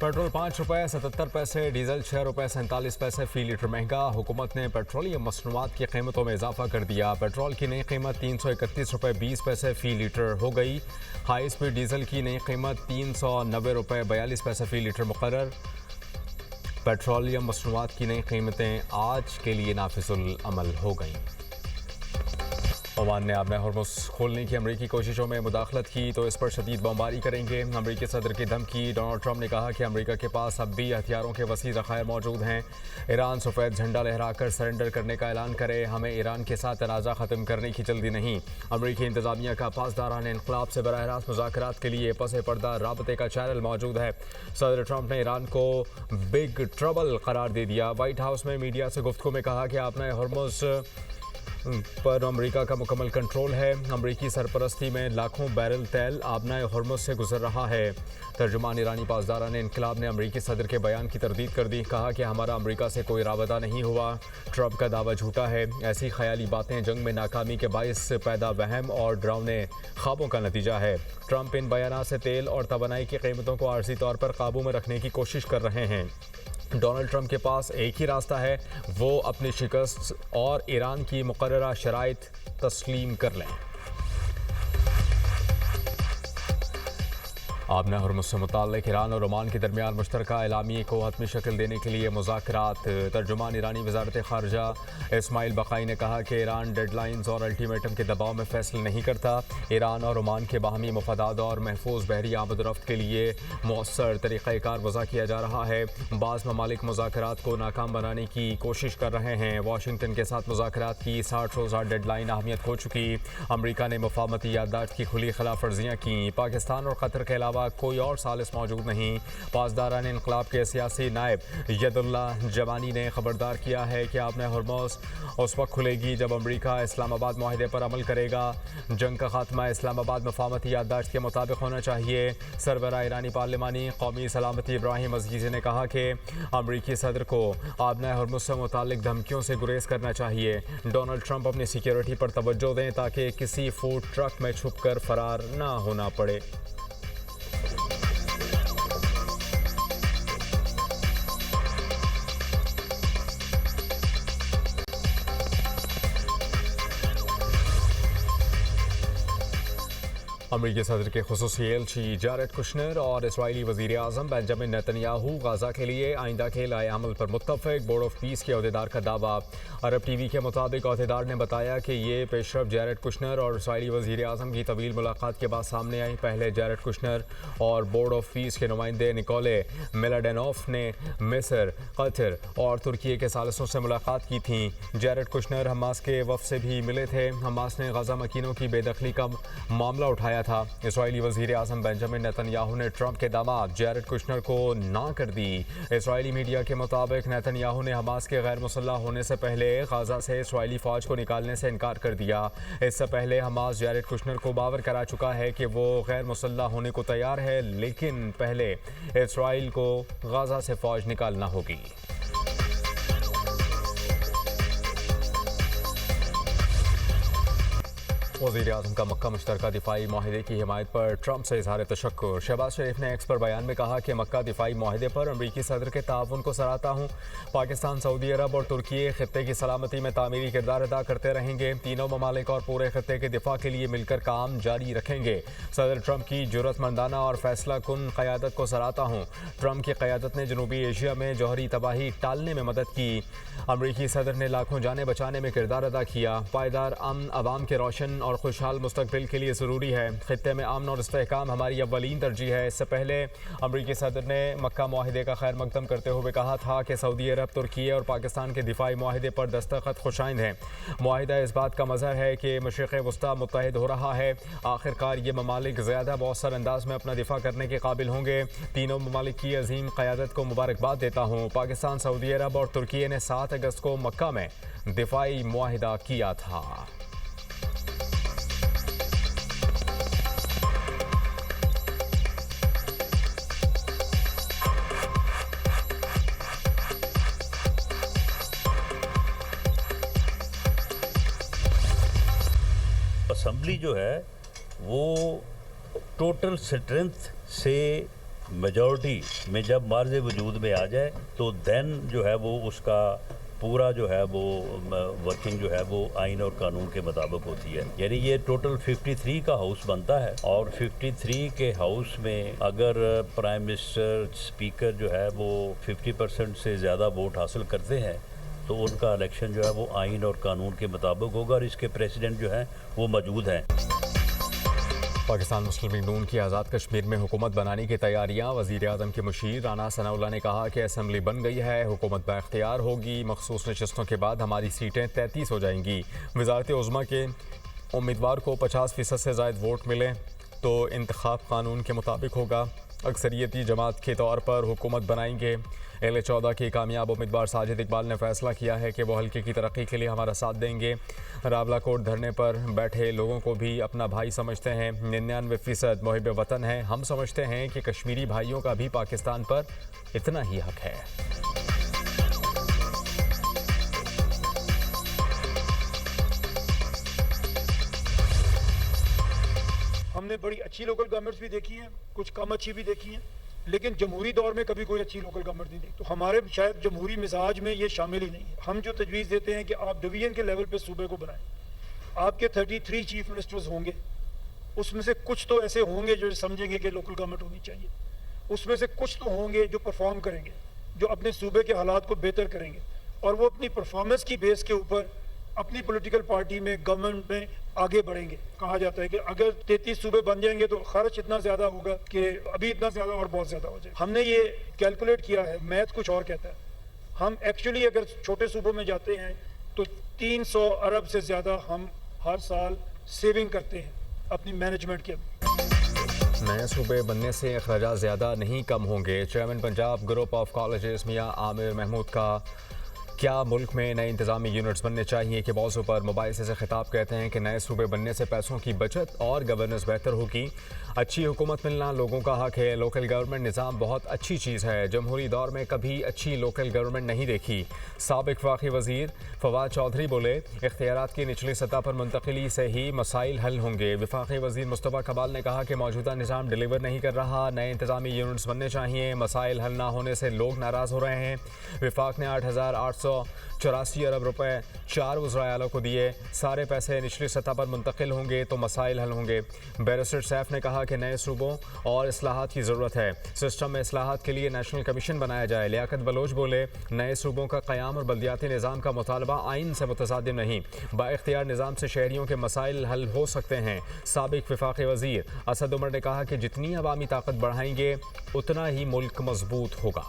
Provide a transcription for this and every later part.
Petrol 5 रुपये 77 पैसे, diesel 6 रुपये 47 पैसे फी लीटर महंगा। हुकूमत ने पेट्रोलियम मसनूआत की कीमतों में इजाफा कर दिया। पेट्रोल की नई कीमत 331 रुपये 20 पैसे फी लीटर हो गई। हाई स्पीड डीजल की नई कीमत 390 रुपये 42 पैसे फी लीटर मुकर्रर। पेट्रोलियम मसनूआत की नई कीमतें आज के लिए नाफिजुल अमल हो गई। ओमान ने अपने हॉर्मुज़ खोलने की अमरीकी कोशिशों में मुदाखलत की तो इस पर शदीद बमबारी करेंगे। अमरीकी सदर की धमकी। डोनाल्ड ट्रंप ने कहा कि अमरीका के पास अब भी हथियारों के वसी ज़खायर मौजूद हैं। ईरान सफ़ेद झंडा लहराकर सरेंडर करने का ऐलान करे। हमें ईरान के साथ तनाज़ा ख़त्म करने की जल्दी नहीं। अमरीकी इंतज़ामिया का पासदारान इनक़लाब से बराह रास्त मुज़ाकरात के लिए पस पर्दा राबते का चैनल मौजूद है। सदर ट्रंप ने ईरान को बिग ट्रबल करार दे दिया। वाइट हाउस में मीडिया से गुफ्तगू में कहा कि अपने हॉर्मुज़ पर अमेरिका का मुकम्मल कंट्रोल है। अमरीकी सरपरस्ती में लाखों बैरल तेल आबनाए हॉर्मुज़ से गुजर रहा है। तर्जुमान ईरानी पासदारान इनकलाब ने अमरीकी सदर के बयान की तरदीद कर दी। कहा कि हमारा अमरीका से कोई राबता नहीं हुआ। ट्रंप का दावा झूठा है। ऐसी ख्याली बातें जंग में नाकामी के बायस पैदा वहम और डरावने ख्वाबों का नतीजा है। ट्रंप इन बयानों से तेल और तवानाई की कीमतों को आर्जी तौर पर काबू में रखने की कोशिश कर रहे हैं। डोनाल्ड ट्रंप के पास एक ही रास्ता है, वो अपनी शिकस्त और ईरान की मुकर्ररा शराइत तस्लीम कर लें। आपने हॉर्मुज़ से मुताल्लिक़ ईरान और ओमान के दरमियान मुश्तरका एलामिये को हतमी शक्ल देने के लिए मुज़ाकरात। तर्जुमान ईरानी वज़ारत ख़ारजा इस्माइल बक़ाई ने कहा कि ईरान डेडलाइंस और अल्टीमेटम के दबाव में फ़ैसले नहीं करता। ईरान और ओमान के बाहमी मफादात और महफूज बहरी आमद-ओ-रफ़्त के लिए मौसर तरीक़ाकार वज़ा किया जा रहा है। बाज़ ममालिक मुज़ाकरात को नाकाम बनाने की कोशिश कर रहे हैं। वाशिंगटन के साथ मुज़ाकरात की 60 रोज़ा डेडलाइन अहमियत खो चुकी। अमरीका ने मुफ़ाहमती याददाश्त की खुली खिलाफ वर्जियाँ की। पाकिस्तान और क़तर के अलावा कोई और सालिस मौजूद नहीं। पासदारान इनक़लाब के सियासी नायब यदुल्ला जवानी ने खबरदार किया है कि आपने हॉर्मुज़ उस वक्त खुलेगी जब अमरीका इस्लामाबाद माहिदे पर अमल करेगा। जंग का खात्मा इस्लामाबाद मुफ़ाहमती याददाश्त के मुताबिक होना चाहिए। सरबराह ईरानी पार्लिमानी कौमी सलामती इब्राहिम अज़ीज़ी ने कहा कि अमरीकी सदर को आपने हॉर्मुज़ से मुताल्लिक़ धमकियों से गुरेज करना चाहिए। डोनाल्ड ट्रंप अपनी सिक्योरिटी पर तवज्जो दें ताकि किसी फूड ट्रक में छुप कर फरार ना होना पड़े। अमरीकी सदर के खुसूसी एलची जारेड कुशनर और इसराइली वज़ीर आज़म बेंजामिन नेतन्याहू गाज़ा के लिए आइंदा के लाए अमल पर मुत्तफ़िक़। बोर्ड ऑफ पीस के अहदेदार का दावा। अरब टीवी के मुताबिक अहदेदार ने बताया कि ये पेशरफ जारेड कुशनर और इसराइली वज़ीर आज़म की तवील मुलाकात के बाद सामने आई। पहले जारेड कुशनर और बोर्ड ऑफ पीस के नुमाइंदे निकोले मिलाडेनोफ ने मिस्र, कतर और तुर्की के सालिसों से मुलाकात की थी। जारेड कुशनर हमास के वफ़द से भी मिले थे। हमास ने गाज़ा मकीनों की बेदखली का मामला उठाया था। इसराइली वज़ीर आज़म बेंजामिन नेतन्याहू ने ट्रंप के दामाद जारेड कुशनर को ना कर दी। इसराइली मीडिया के मुताबिक नेतन्याहू ने हमास के गैर मुसल्लह होने से पहले गाज़ा से इसराइली फ़ौज को निकालने से इनकार कर दिया। इससे पहले हमास जारेड कुशनर को बावर करा चुका है कि वो गैर मुसल्लह होने को तैयार है, लेकिन पहले इसराइल को गाज़ा से फ़ौज निकालना होगी। वज़ीर आज़म का मक्का मुश्तरका दिफाई माहिदे की हिमायत पर ट्रंप से इज़हार तशक्कुर। शहबाज शरीफ ने एक्स पर बयान में कहा कि मक्का दिफाई माहिदे पर अमरीकी सदर के ताउन को सराहता हूँ। पाकिस्तान, सऊदी अरब और तुर्की खित्ते की सलामती में तामीरी किरदार अदा करते रहेंगे। तीनों ममालिक और पूरे खित्ते के दिफा के लिए मिलकर काम जारी रखेंगे। सदर ट्रंप की जुर्रतमंदाना और फैसला कुन क़यादत को सराहता हूँ। ट्रंप की क़यादत ने जनूबी एशिया में जौहरी तबाही टालने में मदद की। अमरीकी सदर ने लाखों जानें बचाने में किरदार अदा किया। पायदार अमन अवाम के रोशन और खुशहाल मुस्तकबिल के लिए ज़रूरी है। खित्ते में अमन और इस्तेहकाम हमारी अव्वलीन तरजीह है। इससे पहले अमरीकी सदर ने मक्का माहिदे का खैर मकदम करते हुए कहा था कि सऊदी अरब, तुर्की और पाकिस्तान के दिफाई माहिदे पर दस्तखत खुशाइंद हैं। माहिदा इस बात का मज़हर है कि मशरिक़ वस्ता मुत्तहिद हो रहा है। आखिरकार ये ममालिक ज़्यादा मौसर अंदाज में अपना दिफा करने के काबिल होंगे। तीनों ममालिक की अजीम क़यादत को मुबारकबाद देता हूँ। पाकिस्तान, सऊदी अरब और तुर्की ने 7 अगस्त को मक्का में दिफाई मुआहिदा किया था। असम्बली जो है वो टोटल स्ट्रेंथ से मेजॉरिटी में जब मार्ज वजूद में आ जाए तो देन जो है वो उसका पूरा जो है वो वर्किंग जो है वो आइन और कानून के मुताबिक होती है। यानी ये टोटल 53 का हाउस बनता है और 53 के हाउस में अगर प्राइम मिनिस्टर स्पीकर जो है वो 50% से ज़्यादा वोट हासिल करते हैं तो उनका इलेक्शन जो है वो आइन और कानून के मुताबिक होगा और इसके प्रेसिडेंट जो है वो मौजूद हैं। पाकिस्तान मुस्लिम लीग नून की आज़ाद कश्मीर में हुकूमत बनाने की तैयारियां। वज़ीर आज़म के मुशीर राना सनाउल्लाह ने कहा कि असम्बली बन गई है, हुकूमत बाख्तियार होगी, मखसूस नशस्तों के बाद हमारी सीटें 33 हो जाएंगी। वज़ारत उज़्मा के उम्मीदवार को 50% से ज़ायद वोट मिले तो इंतखाब कानून के मुताबिक होगा। अक्सरियती जमात के तौर पर हुकूमत बनाएंगे। LA-14 के कामयाब उम्मीदवार साजिद इकबाल ने फैसला किया है कि वो हल्के की तरक्की के लिए हमारा साथ देंगे। रावलाकोट धरने पर बैठे लोगों को भी अपना भाई समझते हैं। 99% मुहिब वतन हैं। हम समझते हैं कि कश्मीरी भाइयों का भी पाकिस्तान पर इतना ही हक है। हमने बड़ी अच्छी लोकल गवर्नमेंट्स भी देखी हैं, कुछ कम अच्छी भी देखी हैं, लेकिन जमहूरी दौर में कभी कोई अच्छी लोकल गवर्नमेंट नहीं देखी। तो हमारे शायद जमहूरी मिजाज में ये शामिल ही नहीं है। हम जो तजवीज़ देते हैं कि आप डिवीजन के लेवल पे सूबे को बनाएं। आपके 33 चीफ मिनिस्टर्स होंगे, उसमें से कुछ तो ऐसे होंगे जो समझेंगे कि लोकल गवर्नमेंट होनी चाहिए, उसमें से कुछ तो होंगे जो परफॉर्म करेंगे, जो अपने सूबे के हालात को बेहतर करेंगे और वो अपनी परफॉर्मेंस की बेस के ऊपर अपनी पॉलिटिकल पार्टी में गवर्नमेंट में आगे बढ़ेंगे। कहा जाता है कि अगर 33 सूबे बन जाएंगे तो खर्च इतना ज़्यादा होगा कि अभी इतना ज़्यादा और बहुत ज़्यादा हो जाए। हमने ये कैलकुलेट किया है, मैथ कुछ और कहता है। हम एक्चुअली अगर छोटे सूबों में जाते हैं तो 300 अरब से ज़्यादा हम हर साल सेविंग करते हैं अपनी मैनेजमेंट के। नए सूबे बनने से अखराजात ज़्यादा नहीं कम होंगे। Chairman Punjab group of colleges Mian Aamir Mahmood का क्या मुल्क में नए इंतज़ामी यूनिट्स बनने चाहिए के मौजू पर मोबाइल से खिताब कहते हैं कि नए सूबे बनने से पैसों की बचत और गवर्नेंस बेहतर होगी। अच्छी हुकूमत मिलना लोगों का हक है। लोकल गवर्नमेंट निज़ाम बहुत अच्छी चीज़ है। जमहूरी दौर में कभी अच्छी लोकल गवर्नमेंट नहीं देखी। साबिक वफाकी वज़ीर फवाद चौधरी बोले, इख्तियारात की निचली सतह पर मुंतकिली से ही मसाइल हल होंगे। वफाकी वज़ीर मुस्तफ़ा कमाल ने कहा कि मौजूदा निज़ाम डिलीवर नहीं कर रहा, नए इंतज़ामी यूनिट्स बनने चाहिए। मसाइल हल ना होने से लोग नाराज़ हो रहे हैं। वफाक ने 8,884 अरब रुपए 4 वज़राए आला को दिए। सारे पैसे निचली सतह पर मुंतकिल होंगे तो मसाइल हल होंगे। बैरिस्टर सैफ ने कहा कि नए सूबों और इस्लाहात की ज़रूरत है। सिस्टम में इस्लाहात के लिए नेशनल कमीशन बनाया जाए। लियाकत बलोच बोले, नए सूबों का क़याम और बल्दियाती निज़ाम का मुतालबा आइन से मुतसादिम नहीं, बाइख्तियार निज़ाम से शहरियों के मसाइल हल हो सकते हैं। साबिक वफाकी वज़ीर असद उमर ने कहा कि जितनी अवामी ताकत बढ़ाएंगे उतना ही मुल्क मजबूत होगा।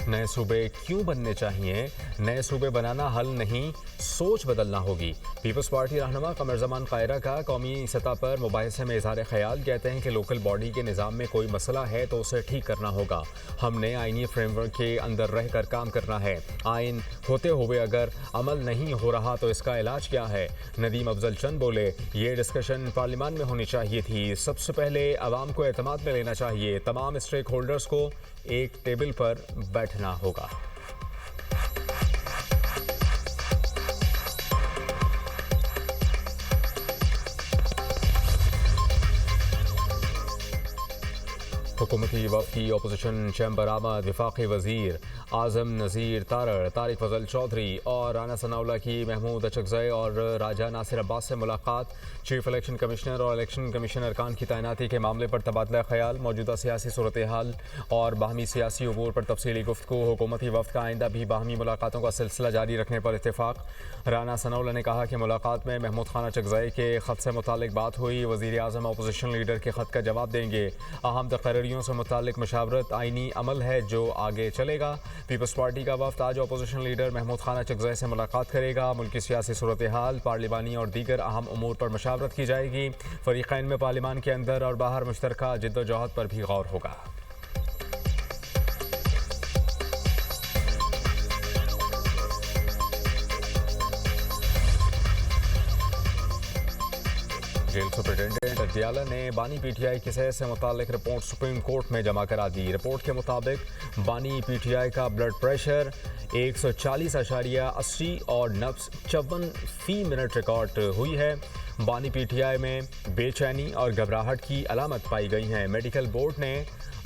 नए सूबे क्यों बनने चाहिए? नए सूबे बनाना हल नहीं, सोच बदलना होगी। पीपल्स पार्टी रहनुमा कमर जमान कायरा का कौमी सतह पर मुबाहिसे में इज़हार ख्याल, कहते हैं कि लोकल बॉडी के निज़ाम में कोई मसला है तो उसे ठीक करना होगा। हमने आइनी फ्रेमवर्क के अंदर रह कर काम करना है। आइन होते हुए अगर अमल नहीं हो रहा तो इसका इलाज क्या है? नदीम अफजल चंद बोले, ये डिस्कशन पार्लियामान में होनी चाहिए थी। सबसे पहले आवाम को एतमाद में लेना चाहिए। तमाम स्टेक होल्डर्स को एक टेबल पर बैठना होगा। हुकूमती वफ़द की अपोजिशन चैम्बर आमद। वफाकी वज़ीर आज़म नज़ीर तारड़, तारिक फजल चौधरी और राना सनाउल्लाह की महमूद अचकज़ई और राजा नासिर अब्बास से मुलाकात। चीफ इलेक्शन कमिश्नर और इलेक्शन कमीशन अरकान की तैनाती के मामले पर तबादला ख्याल। मौजूदा सियासी सूरत हाल और बाहमी सियासी उमूर पर तफसीली गुफ्तगू। हुकूमती वफ़द का आइंदा भी बाहमी मुलाकातों का सिलसिला जारी रखने पर इत्तेफाक। राना सनाउल्लाह ने कहा कि मुलाकात में महमूद खान अचकज़ई के ख़त से मुतालिक बात हुई। वज़ीर आज़म अपोजिशन लीडर के ख़त का जवाब देंगे। अहम तकरीरों से मुतालिक मशावरत आइनी अमल है जो आगे चलेगा। पीपल्स पार्टी का वफ़द आज अपोजिशन लीडर महमूद खान अचकज़ई से मुलाकात करेगा। मुल्की सियासी सूरत हाल, पार्लिमानी और दीगर अहम उमूर पर मशावरत की जाएगी। फ़रीक़ैन में पार्लिमान के अंदर और बाहर मुश्तरका जिद्दोजहद पर भी गौर होगा। जेल सुपरिटेंडेंट अदियाला ने बानी पीटीआई की सेहत से मुतालिक रिपोर्ट सुप्रीम कोर्ट में जमा करा दी। रिपोर्ट के मुताबिक बानी पीटीआई का ब्लड प्रेशर 140.80 और नब्ज 54 फी मिनट रिकॉर्ड हुई है। बानी पीटीआई में बेचैनी और घबराहट की अलामत पाई गई हैं। मेडिकल बोर्ड ने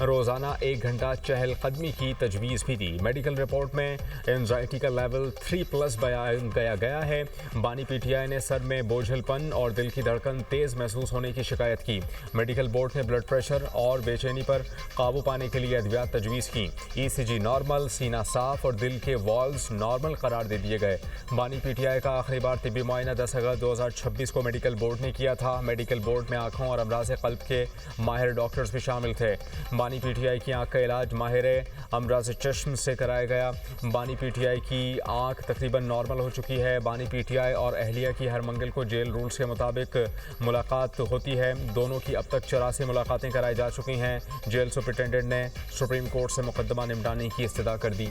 रोज़ाना 1 घंटा चहलकदमी की तजवीज़ भी दी। मेडिकल रिपोर्ट में एंजाइटी का लेवल 3+ बयान गया है। बानी पीटीआई ने सर में बोझलपन और दिल की धड़कन तेज़ महसूस होने की शिकायत की। मेडिकल बोर्ड ने ब्लड प्रेशर और बेचैनी पर काबू पाने के लिए अद्वियात तजवीज़ की। ECG नॉर्मल, सीना साफ और दिल के वॉल्व्स नॉर्मल करार दे दिए गए। बानी पीटीआई का आखिरी बार तिब्बी मुआयना 10 अगस्त 2026 को मेडिकल बोर्ड ने किया था। मेडिकल बोर्ड में आँखों और अमराज़ क़ल्ब के माहिर डॉक्टर्स भी शामिल थे। बानी पीटीआई की आंख का इलाज माहिर अमराज़ चश्म से कराया गया। बानी पीटीआई की आंख तकरीबन नॉर्मल हो चुकी है। बानी पीटीआई और अहलिया की हर मंगल को जेल रूल्स के मुताबिक मुलाकात होती है। दोनों की अब तक 84 मुलाकातें कराई जा चुकी हैं। जेल सुपरिटेंडेंट ने सुप्रीम कोर्ट से मुकदमा निपटाने की इस्तदा कर दी।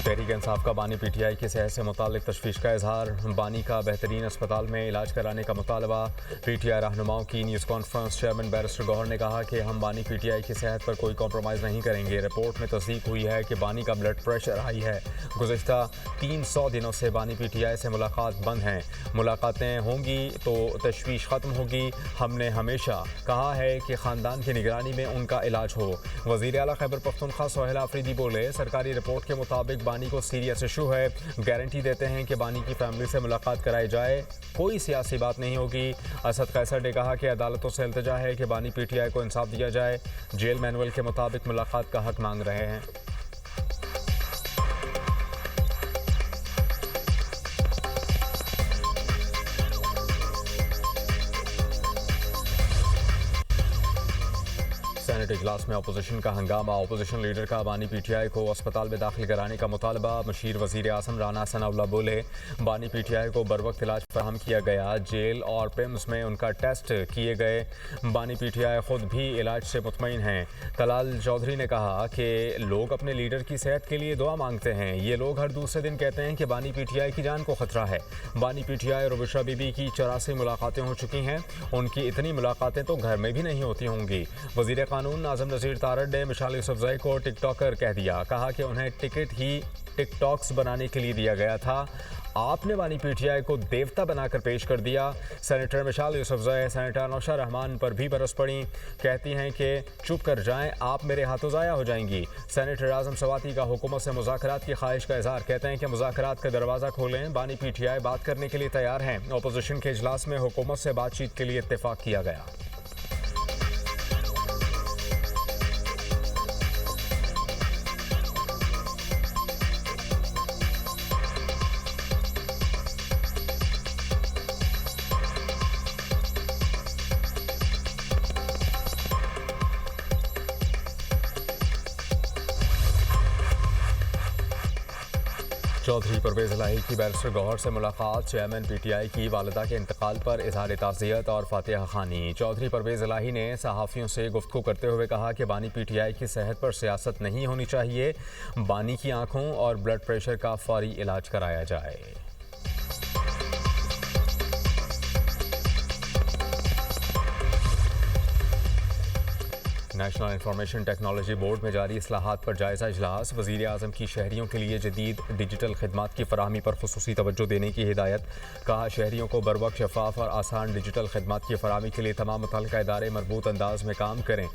तहरीक इंसाफ का बानी पीटीआई की सेहत से मुतालिक तशवीश का इजहार। बानी का बेहतरीन अस्पताल में इलाज कराने का मुतालबा। पीटीआई रहनुमाओं की news conference. Chairman barrister Gohar ने कहा कि हम बानी पीटीआई की सेहत पर कोई कॉम्प्रोमाइज़ नहीं करेंगे। रिपोर्ट में तस्दीक हुई है कि बानी का ब्लड प्रेशर हाई है। गुज़िश्ता 300 दिनों से बानी पीटीआई से मुलाकात बंद हैं। मुलाकातें होंगी तो तशवीश ख़त्म होगी। हमने हमेशा कहा है कि ख़ानदान की निगरानी में उनका इलाज हो। वज़ीर आला खैबर पख्तूनख्वा सोहेल आफरीदी बोले, सरकारी रिपोर्ट के मुताबिक बानी को सीरियस इशू है। गारंटी देते हैं कि बानी की फैमिली से मुलाकात कराई जाए। कोई सियासी बात नहीं होगी। असद कैसर ने कहा कि अदालतों से इल्तिजा है कि बानी पीटीआई को इंसाफ दिया जाए। जेल मैनुअल के मुताबिक मुलाकात का हक मांग रहे हैं। सेनेट इजलास में अपोजिशन का हंगामा। अपोजिशन लीडर का बानी पीटीआई को अस्पताल में दाखिल कराने का मुतालबा। मशीर वज़ीर आज़म राना सनाउल्लाह बोले, बानी पीटीआई को बरवक्त इलाज फराहम किया गया। जेल और पिम्स में उनका टेस्ट किए गए। बानी पीटीआई खुद भी इलाज से मुतमईन हैं। तलाल चौधरी ने कहा कि लोग अपने लीडर की सेहत के लिए दुआ मांगते हैं। ये लोग हर दूसरे दिन कहते हैं कि बानी पीटीआई की जान को खतरा है। बानी पीटीआई और रुबिशा बीबी की 84 मुलाकातें हो चुकी हैं। उनकी इतनी मुलाकातें तो घर में भी नहीं होती होंगी। वज़ीर कानून आज़म नज़ीर तारड़ ने मिसाल यूसुफज़ई को टिकटॉकर कह दिया। कहा कि उन्हें टिकट ही टिकटॉक्स बनाने के लिए दिया गया था। आपने बानी पीटीआई को देवता बनाकर पेश कर दिया। सेनेटर मिसाल यूसुफज़ई सेनेटर नौशा रहमान पर भी बरस पड़ी। कहती हैं कि चुप कर जाएं, आप मेरे हाथों ज़ाया हो जाएंगी। सेनेटर आज़म सवाती का हुकूमत से मुज़ाकरात की ख्वाहिश का इज़हार। कहते हैं कि मुज़ाकरात का दरवाज़ा खोलें। बानी पीटीआई बात करने के लिए तैयार हैं। अपोजिशन के इजलास में हुकूमत से बातचीत के लिए इत्तेफाक किया गया। चौधरी परवेज़ इलाही की बैरिस्टर गौहर से मुलाकात। चेयरमैन पीटीआई की वालिदा के इंतकाल पर इजहार ताज़ियत और फातिहा खानी। चौधरी परवेज़ इलाही ने सहाफ़ियों से गुफ्तगू करते हुए कहा कि बानी पीटीआई की सेहत पर सियासत नहीं होनी चाहिए। बानी की आँखों और ब्लड प्रेशर का फौरी इलाज कराया जाए। नेशनल इंफॉर्मेशन टेक्नोलॉजी बोर्ड में जारी इस्लाहात पर जायज़ा इजलास। वज़ीर आज़म की शहरियों के लिए जदीद डिजिटल खिदमात की फराहमी पर खुसूसी तवज्जो देने की हिदायत। कहा, शहरियों को बरवक्त शफाफ और आसान डिजिटल खिदमात की फराहमी के लिए तमाम मुतल्लिका इदारे मरबूत अंदाज में काम करें।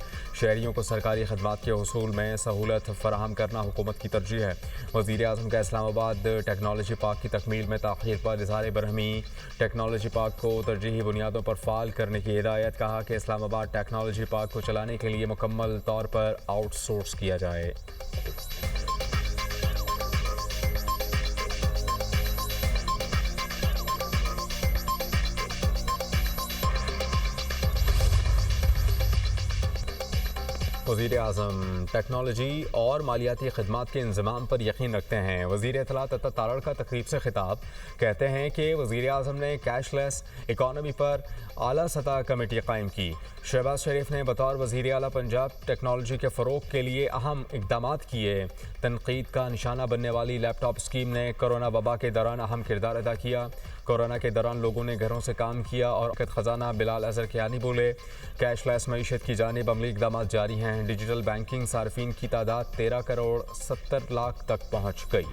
शहरियों को सरकारी खिदमात के हसूल में सहूलत फराहम करना हुकूमत की तरजीह है। वज़ीर आज़म का इस्लामाबाद टेक्नोलॉजी पार्क की तकमील में ताख़ीर पर इज़हार बरहमी। टेक्नोलॉजी पार्क को तरजीही बुनियादों पर फ़ाल करने की हिदायत। कहा कि इस्लामाबाद टेक्नोलॉजी पार्क को चलाने के लिए मुकम्मल तौर पर आउटसोर्स किया जाए। वज़ीर आज़म टेक्नोलॉजी और मालियाती खदमात के इंज़माम पर यकीन रखते हैं। वज़ीर इत्तलात अता तारड़ का तकरीब से खिताब कहते हैं कि वज़ीर आज़म ने कैशलेस इकॉनमी पर आला सतह कमेटी कायम की। शहबाज शरीफ ने बतौर वज़ीर आला पंजाब टेक्नोलॉजी के फ़रोग के लिए अहम इक़दाम किए। तनकीद का निशाना बनने वाली लैपटॉप स्कीम ने कोरोना वबा के दौरान अहम किरदार अदा किया। कोरोना के दौरान लोगों ने घरों से काम किया और ख़जाना बिलाल अज़हर कियानी बोले, कैशलेस मईशत की जानिब अमली इक़दाम जारी हैं। डिजिटल बैंकिंग सार्फिन की तादाद 13 करोड़ 70 लाख तक पहुँच गई।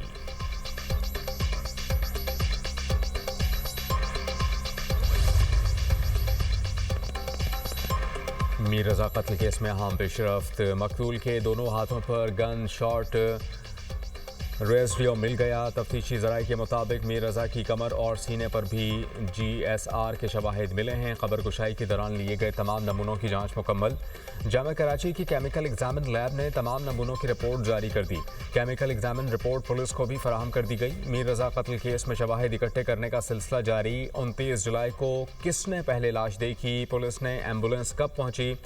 मीर रज़ा कत्ल केस में अहम पेशरफ्त, मकतूल के दोनों हाथों पर गन शॉट रेजिडियो मिल गया। तफ्तीशी ज़राए के मुताबिक मीर रज़ा की कमर और सीने पर भी GSR के शवाहिद मिले हैं। खबर कुशाई के दौरान लिए गए तमाम नमूनों की जांच मुकम्मल। जामा कराची की केमिकल एग्जामिन लैब ने तमाम नमूनों की रिपोर्ट जारी कर दी। केमिकल एग्जामिन रिपोर्ट पुलिस को भी फराहम कर दी गई। मीर रज़ा कत्ल केस में शवाहिद इकट्ठे करने का सिलसिला जारी। 29 जुलाई को किसने पहले लाश देखी, पुलिस ने एम्बुलेंस कब पहुंची,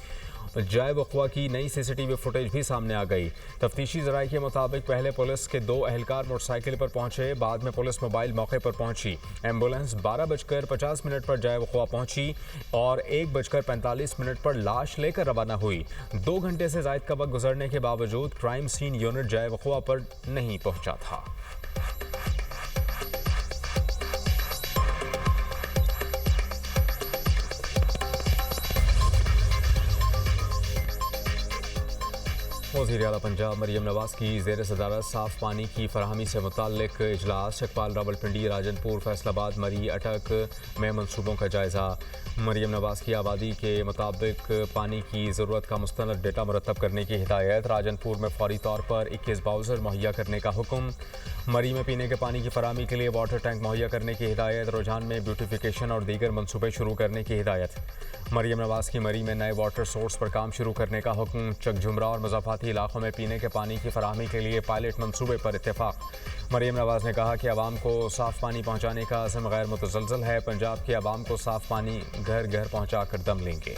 जाए वक़्वा की नई CCTV फुटेज भी सामने आ गई। तफ्तीशी ज़राए के मुताबिक पहले पुलिस के 2 एहलकार मोटरसाइकिल पर पहुंचे, बाद में पुलिस मोबाइल मौके पर पहुंची। एम्बुलेंस 12:50 पर जाए वक़्वा पहुंची और 1:45 पर लाश लेकर रवाना हुई। 2 घंटे से ज़ायद का वक्त गुजरने के बावजूद क्राइम सीन यूनिट जाए वक़्वा पर नहीं पहुंचा था। वज़ीर आला पंजाब मरियम नवाज़ की ज़ेर सदारत साफ़ पानी की फराहमी से मुताल्लिक़ इजलास। चकपाल, रावलपिंडी, राजनपुर, फैसलाबाद, मरी, अटक में मनसूबों का जायज़ा। मरियम नवाज़ की आबादी के मुताबिक पानी की ज़रूरत का मुस्तनद डेटा मुरतब करने की हिदायत। राजनपुर में फौरी तौर पर 21 बाउज़र मुहैया करने का हुक्म। मरी में पीने के पानी की फराहमी के लिए वाटर टैंक मुहैया करने की हिदायत। रुझान में ब्यूटिफिकेशन और दीगर मनसूबे शुरू करने की हिदायत। मरियम नवाज़ की मरी में नए वाटर सोर्स पर काम शुरू करने का हुक्म। चकझुमरा और मुज़ाफ़ाती इलाकों में पीने के पानी की फराहमी के लिए पायलट मनसूबे पर इत्तेफाक। मरियम नवाज़ ने कहा कि आवाम को साफ़ पानी पहुँचाने का अज़्म गैर मुतज़लज़ल है। पंजाब के आवाम को साफ़ पानी घर घर पहुँचा कर दम लेंगे।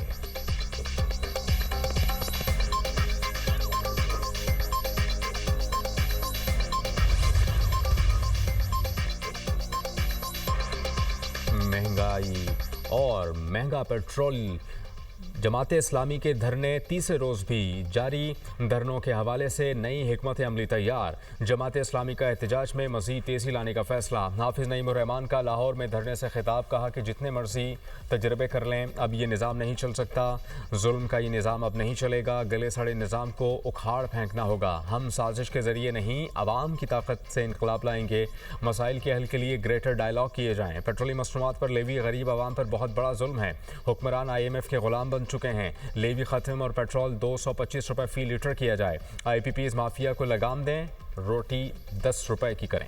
महंगाई और महंगा पेट्रोल। जमात इस्लामी के धरने तीसरे रोज़ भी जारी। धरनों के हवाले से नई हिकमत अमली तैयार। जमात इस्लामी का एहतजाज में मज़ीद तेज़ी लाने का फ़ैसला। हाफिज़ नईमुर्रहमान का लाहौर में धरने से खिताब, कहा कि जितने मर्जी तजर्बे कर लें, अब ये निज़ाम नहीं चल सकता। जुल्म का ये निज़ाम अब नहीं चलेगा। गले सड़े निज़ाम को उखाड़ फेंकना होगा। हम साजिश के ज़रिए नहीं, आवाम की ताकत से इनकलाब लाएंगे। मसाइल के हल के लिए ग्रेटर डायलॉग किए जाएँ। पेट्रोलियम मसनूआत पर लेवी गरीब आवाम पर बहुत बड़ा जुल्म है। हुक्मरान IMF के ग़ुलाम बन चुके हैं। लेवी खत्म और पेट्रोल 225 रुपए फ़ी लीटर किया जाए। IPPs माफिया को लगाम दें, रोटी 10 रुपए की करें।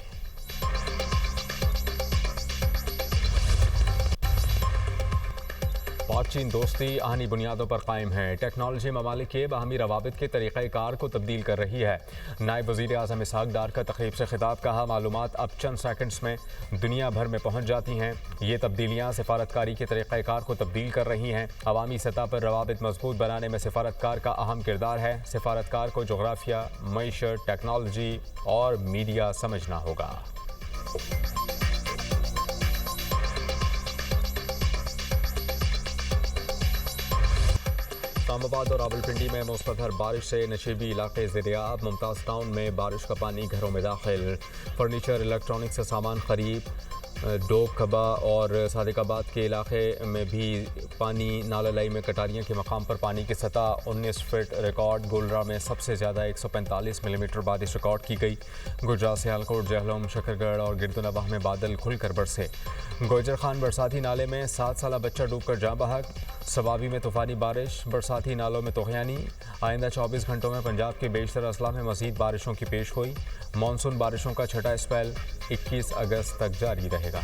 पाक चीन दोस्ती आहनी बुनियादों पर कायम है। टेक्नोलॉजी ममालिक के बाहमी रवाबित के तरीक़ाकार को तब्दील कर रही है। नायब वज़ीर आज़म इसहाक़ डार का तक़रीब से खिताब, कहा मालूमात अब चंद सेकंड्स में दुनिया भर में पहुँच जाती हैं। ये तब्दीलियाँ सिफारतकारी के तरीक़ाकार को तब्दील कर रही हैं। अवामी सतह पर रवाबित मजबूत बनाने में सिफारतकार का अहम किरदार है। सिफारतकार को जोग्राफिया, मईशत, टेक्नोलॉजी और मीडिया समझना होगा। इस्लामाबाद और रावलपिंडी में मूसलाधार बारिश से नशीबी इलाके ज़ेरियाब। मुमताज़ टाउन में बारिश का पानी घरों में दाखिल। फर्नीचर, इलेक्ट्रॉनिक से सामान खरीद। डोक कबा और सादिकाबाद के इलाके में भी पानी। नालालाई में कटारियाँ के मकाम पर पानी की सतह 19 फीट रिकॉर्ड। गोलरा में सबसे ज़्यादा 145 मिलीमीटर बारिश रिकॉर्ड की गई। गुजरात, सियालकोट, जहलम, शकरगढ़ और गिरदुनवाह में बादल खुलकर बरसे। गोजर खान बरसाती नाले में 7 साला बच्चा डूबकर जाँ बहक। सवाबी में तूफ़ानी बारिश, बरसाती नालों में तोग़यानी। आइंदा 24 घंटों में पंजाब के बेशतर अजला में मज़ीद बारिशों की पेश गोई। मानसून बारिशों का छठा स्पेल 21 अगस्त तक जारी रहेगा।